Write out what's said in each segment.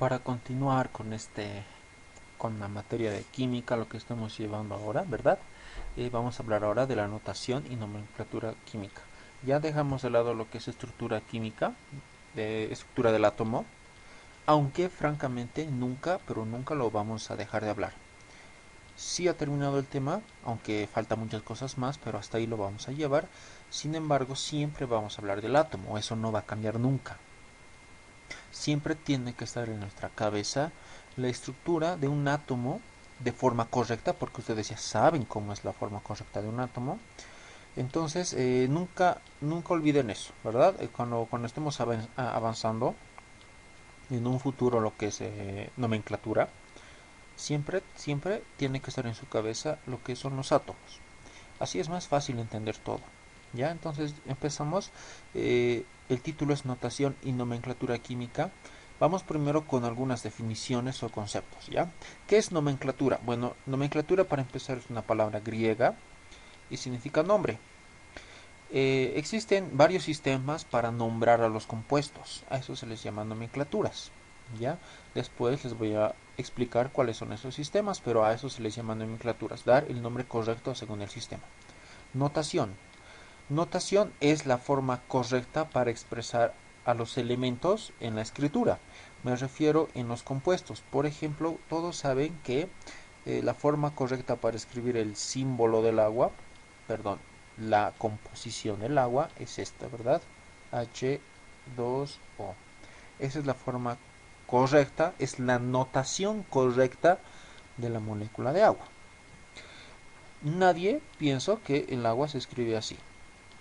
Para continuar con la materia de química, lo que estamos llevando ahora, ¿verdad? Vamos a hablar ahora de la notación y nomenclatura química. Ya dejamos de lado lo que es estructura química, de estructura del átomo, aunque francamente nunca, pero nunca lo vamos a dejar de hablar. Sí ha terminado el tema, aunque falta muchas cosas más, pero hasta ahí lo vamos a llevar. Sin embargo, siempre vamos a hablar del átomo, eso no va a cambiar nunca. Siempre tiene que estar en nuestra cabeza la estructura de un átomo de forma correcta, porque ustedes ya saben cómo es la forma correcta de un átomo. Entonces, nunca olviden eso, ¿verdad? Cuando estemos avanzando en un futuro lo que es nomenclatura, siempre tiene que estar en su cabeza lo que son los átomos. Así es más fácil entender todo. ¿Ya? Entonces empezamos. El título es Notación y Nomenclatura Química. Vamos primero con algunas definiciones o conceptos. ¿Ya? ¿Qué es nomenclatura? Bueno, nomenclatura para empezar es una palabra griega y significa nombre. Existen varios sistemas para nombrar a los compuestos. A eso se les llama nomenclaturas. ¿Ya? Después les voy a explicar cuáles son esos sistemas, pero a eso se les llama nomenclaturas. Dar el nombre correcto según el sistema. Notación. Notación es la forma correcta para expresar a los elementos en la escritura. Me refiero en los compuestos. Por ejemplo, todos saben que la forma correcta para escribir el símbolo del agua, perdón, la composición del agua es esta, ¿verdad? H2O. Esa es la forma correcta, es la notación correcta de la molécula de agua. Nadie piensa que el agua se escribe así.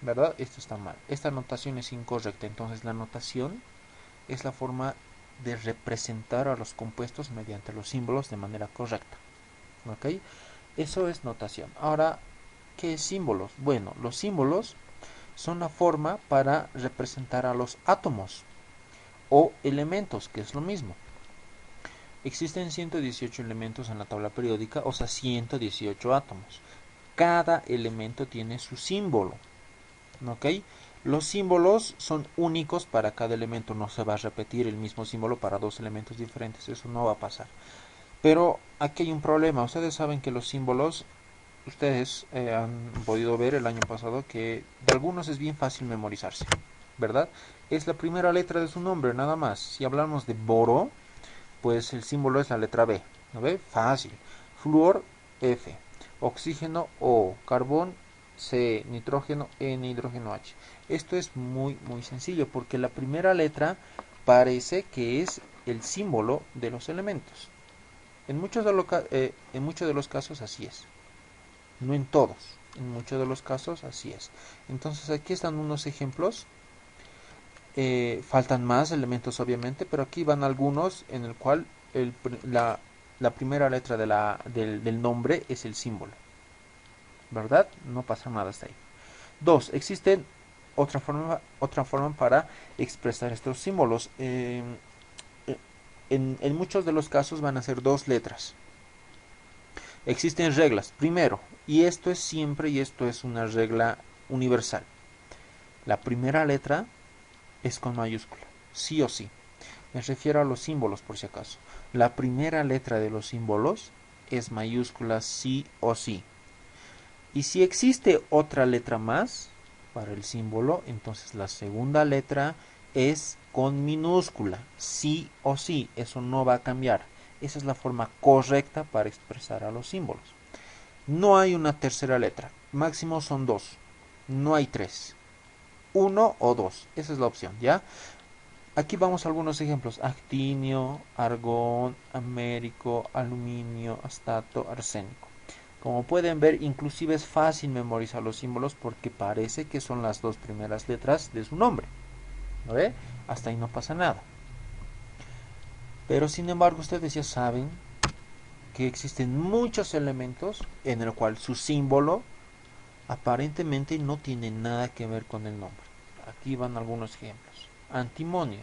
¿Verdad? Esto está mal. Esta notación es incorrecta. Entonces la notación es la forma de representar a los compuestos mediante los símbolos de manera correcta. ¿Ok? Eso es notación. Ahora, ¿qué es símbolos? Bueno, los símbolos son la forma para representar a los átomos o elementos, que es lo mismo. Existen 118 elementos en la tabla periódica, o sea, 118 átomos. Cada elemento tiene su símbolo. ¿Ok? Los símbolos son únicos para cada elemento, no se va a repetir el mismo símbolo para dos elementos diferentes, eso no va a pasar. Pero aquí hay un problema, ustedes saben que los símbolos, ustedes han podido ver el año pasado que de algunos es bien fácil memorizarse, ¿verdad? Es la primera letra de su nombre, nada más. Si hablamos de boro, pues el símbolo es la letra B, ¿no ve? Fácil. Flúor, F. Oxígeno, O. Carbón, C. Nitrógeno, N. Hidrógeno, H. Esto es muy sencillo porque la primera letra parece que es el símbolo de los elementos. En muchos de los casos así es. No en todos. En muchos de los casos así es. Entonces aquí están unos ejemplos. Faltan más elementos obviamente, pero aquí van algunos en el cual el, la primera letra del nombre es el símbolo, ¿verdad? No pasa nada hasta ahí. Dos, existen otra forma para expresar estos símbolos. En muchos de los casos van a ser dos letras. Existen reglas. Primero, y esto es siempre, y esto es una regla universal. La primera letra es con mayúscula, sí o sí. Me refiero a los símbolos por si acaso. La primera letra de los símbolos es mayúscula sí o sí. Y si existe otra letra más para el símbolo, entonces la segunda letra es con minúscula, sí o sí. Eso no va a cambiar. Esa es la forma correcta para expresar a los símbolos. No hay una tercera letra. Máximo son dos. No hay tres. Uno o dos. Esa es la opción, ¿ya? Aquí vamos a algunos ejemplos: actinio, argón, américo, aluminio, astato, arsénico. Como pueden ver, inclusive es fácil memorizar los símbolos porque parece que son las dos primeras letras de su nombre. ¿No ve? Hasta ahí no pasa nada. Pero sin embargo, ustedes ya saben que existen muchos elementos en el cual su símbolo aparentemente no tiene nada que ver con el nombre. Aquí van algunos ejemplos. Antimonio.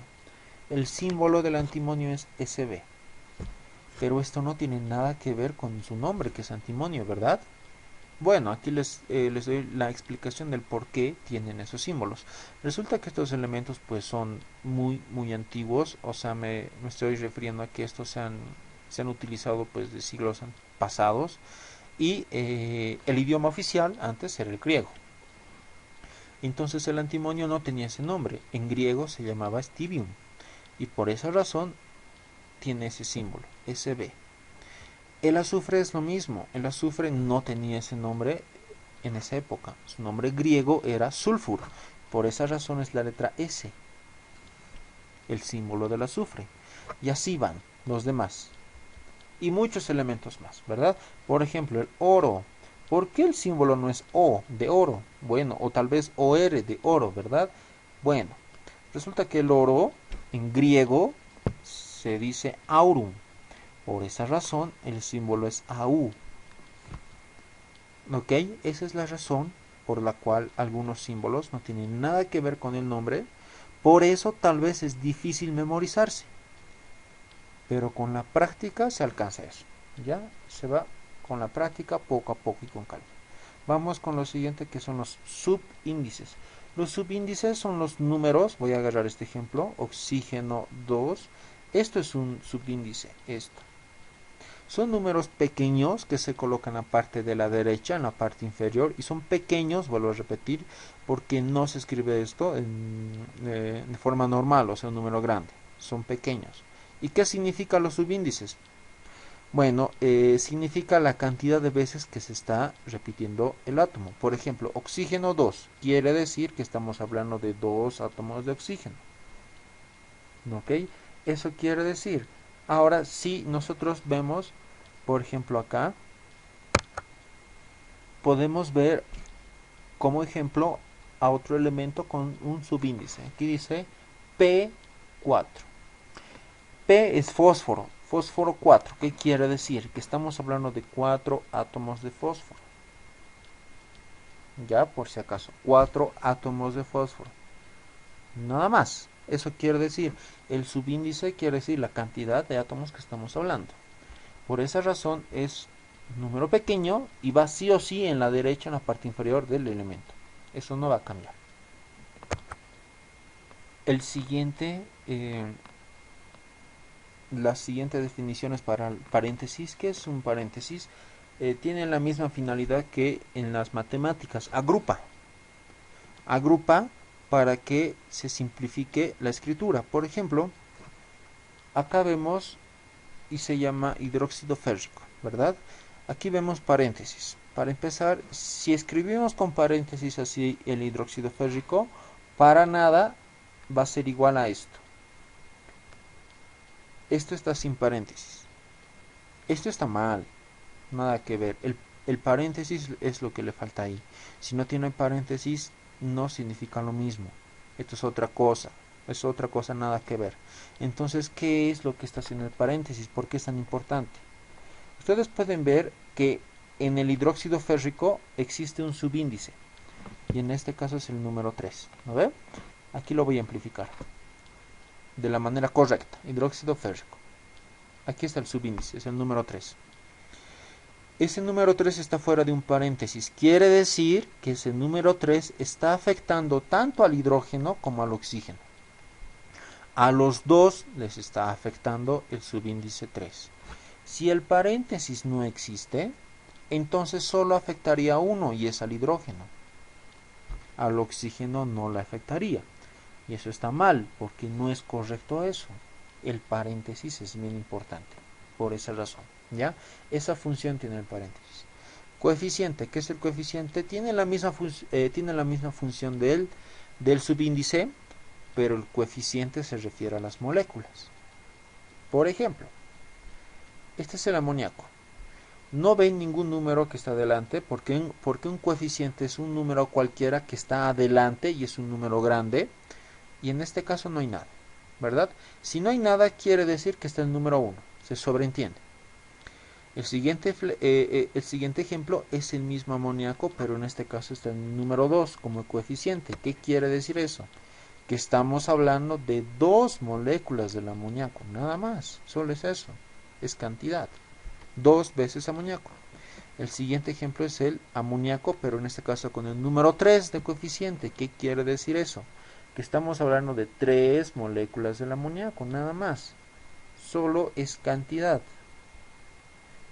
El símbolo del antimonio es SB. Pero esto no tiene nada que ver con su nombre, que es antimonio, ¿verdad? Bueno, aquí les doy la explicación del por qué tienen esos símbolos. Resulta que estos elementos pues son muy antiguos, o sea, me estoy refiriendo a que estos se han utilizado pues de siglos pasados y el idioma oficial antes era el griego. Entonces el antimonio no tenía ese nombre, en griego se llamaba stibium y por esa razón tiene ese símbolo, SB. El azufre es lo mismo, el azufre no tenía ese nombre en esa época, su nombre griego era sulfur, por esa razón es la letra S, el símbolo del azufre. Y así van los demás. Y muchos elementos más, ¿verdad? Por ejemplo, el oro. ¿Por qué el símbolo no es O de oro? Bueno, o tal vez OR de oro, ¿verdad? Bueno, resulta que el oro en griego se dice aurum. Por esa razón el símbolo es AU. ¿Ok? Esa es la razón por la cual algunos símbolos no tienen nada que ver con el nombre. Por eso tal vez es difícil memorizarse. Pero con la práctica se alcanza eso. Ya se va con la práctica poco a poco y con calma. Vamos con lo siguiente que son los subíndices. Los subíndices son los números, voy a agarrar este ejemplo, oxígeno 2. Esto es un subíndice, esto. Son números pequeños que se colocan a la parte de la derecha, en la parte inferior, y son pequeños, vuelvo a repetir, porque no se escribe esto de forma normal, o sea, un número grande. Son pequeños. ¿Y qué significan los subíndices? Bueno, significa la cantidad de veces que se está repitiendo el átomo. Por ejemplo, oxígeno 2 quiere decir que estamos hablando de 2 átomos de oxígeno. ¿Ok? Eso quiere decir. Ahora, si nosotros vemos, por ejemplo, acá, podemos ver como ejemplo a otro elemento con un subíndice. Aquí dice P4. P es fósforo. Fósforo 4. ¿Qué quiere decir? Que estamos hablando de 4 átomos de fósforo. Ya, por si acaso. 4 átomos de fósforo. Nada más. Eso quiere decir. El subíndice quiere decir la cantidad de átomos que estamos hablando. Por esa razón es un número pequeño y va sí o sí en la derecha, en la parte inferior del elemento. Eso no va a cambiar. El siguiente, las siguientes definiciones para el paréntesis. ¿Qué es un paréntesis? Tiene la misma finalidad que en las matemáticas. Agrupa. Agrupa para que se simplifique la escritura. Por ejemplo, acá vemos y se llama hidróxido férrico, ¿verdad? Aquí vemos paréntesis. Para empezar, si escribimos con paréntesis así el hidróxido férrico, para nada va a ser igual a esto. Esto está sin paréntesis. Esto está mal. Nada que ver. El paréntesis es lo que le falta ahí. Si no tiene paréntesis, no significa lo mismo. Esto es otra cosa. Es otra cosa, nada que ver. Entonces, ¿qué es lo que está haciendo el paréntesis? ¿Por qué es tan importante? Ustedes pueden ver que en el hidróxido férrico existe un subíndice. Y en este caso es el número 3. ¿No ve? Aquí lo voy a amplificar. De la manera correcta. Hidróxido férrico. Aquí está el subíndice, es el número 3. Ese número 3 está fuera de un paréntesis. Quiere decir que ese número 3 está afectando tanto al hidrógeno como al oxígeno. A los dos les está afectando el subíndice 3. Si el paréntesis no existe, entonces solo afectaría a uno y es al hidrógeno. Al oxígeno no le afectaría. Y eso está mal, porque no es correcto eso. El paréntesis es bien importante, por esa razón. ¿Ya? Esa función tiene el paréntesis. Coeficiente, ¿qué es el coeficiente? Tiene la misma función del subíndice, pero el coeficiente se refiere a las moléculas. Por ejemplo, este es el amoníaco. No ven ningún número que está adelante, porque un coeficiente es un número cualquiera que está adelante y es un número grande, y en este caso no hay nada, ¿verdad? Si no hay nada, quiere decir que está el número 1, se sobreentiende. El siguiente ejemplo es el mismo amoníaco, pero en este caso está el número 2 como coeficiente. ¿Qué quiere decir eso? Que estamos hablando de 2 moléculas del amoníaco, nada más, solo es eso, es cantidad. 2 veces amoníaco. El siguiente ejemplo es el amoníaco, pero en este caso con el número 3 de coeficiente. ¿Qué quiere decir eso? Que estamos hablando de 3 moléculas del amoníaco, nada más. Solo es cantidad.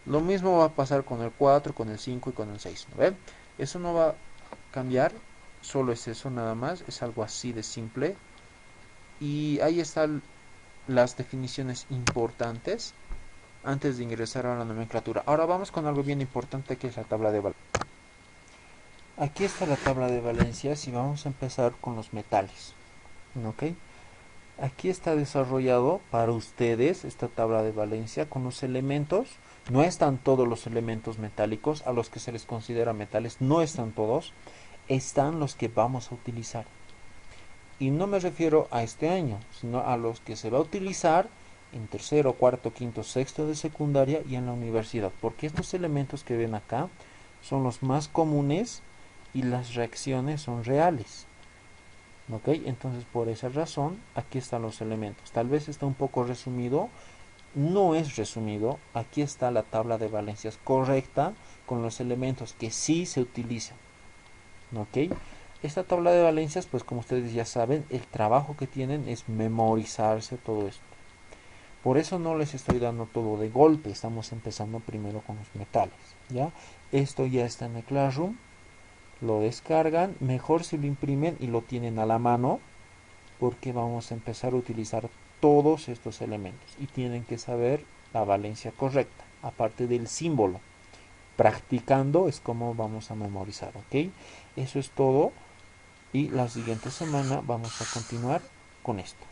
Lo mismo va a pasar con el 4, con el 5 y con el 6. ¿No ven? Eso no va a cambiar, solo es eso nada más, es algo así de simple. Y ahí están las definiciones importantes antes de ingresar a la nomenclatura. Ahora vamos con algo bien importante, que es la tabla de valencias. Aquí está la tabla de valencias y vamos a empezar con los metales. ¿Ok? Aquí está desarrollado para ustedes esta tabla de valencia con los elementos. No están todos los elementos metálicos a los que se les considera metales, no están todos, están los que vamos a utilizar. Y no me refiero a este año, sino a los que se va a utilizar en tercero, cuarto, quinto, sexto de secundaria y en la universidad, porque estos elementos que ven acá son los más comunes y las reacciones son reales. ¿Ok? Entonces, por esa razón, aquí están los elementos. Tal vez está un poco resumido, no es resumido. Aquí está la tabla de valencias correcta con los elementos que sí se utilizan. ¿Ok? Esta tabla de valencias, pues como ustedes ya saben, el trabajo que tienen es memorizarse todo esto. Por eso no les estoy dando todo de golpe, estamos empezando primero con los metales. ¿Ya? Esto ya está en el Classroom, lo descargan, mejor si lo imprimen y lo tienen a la mano, porque vamos a empezar a utilizar todos estos elementos y tienen que saber la valencia correcta, aparte del símbolo. Practicando es como vamos a memorizar, ¿ok? Eso es todo y la siguiente semana vamos a continuar con esto.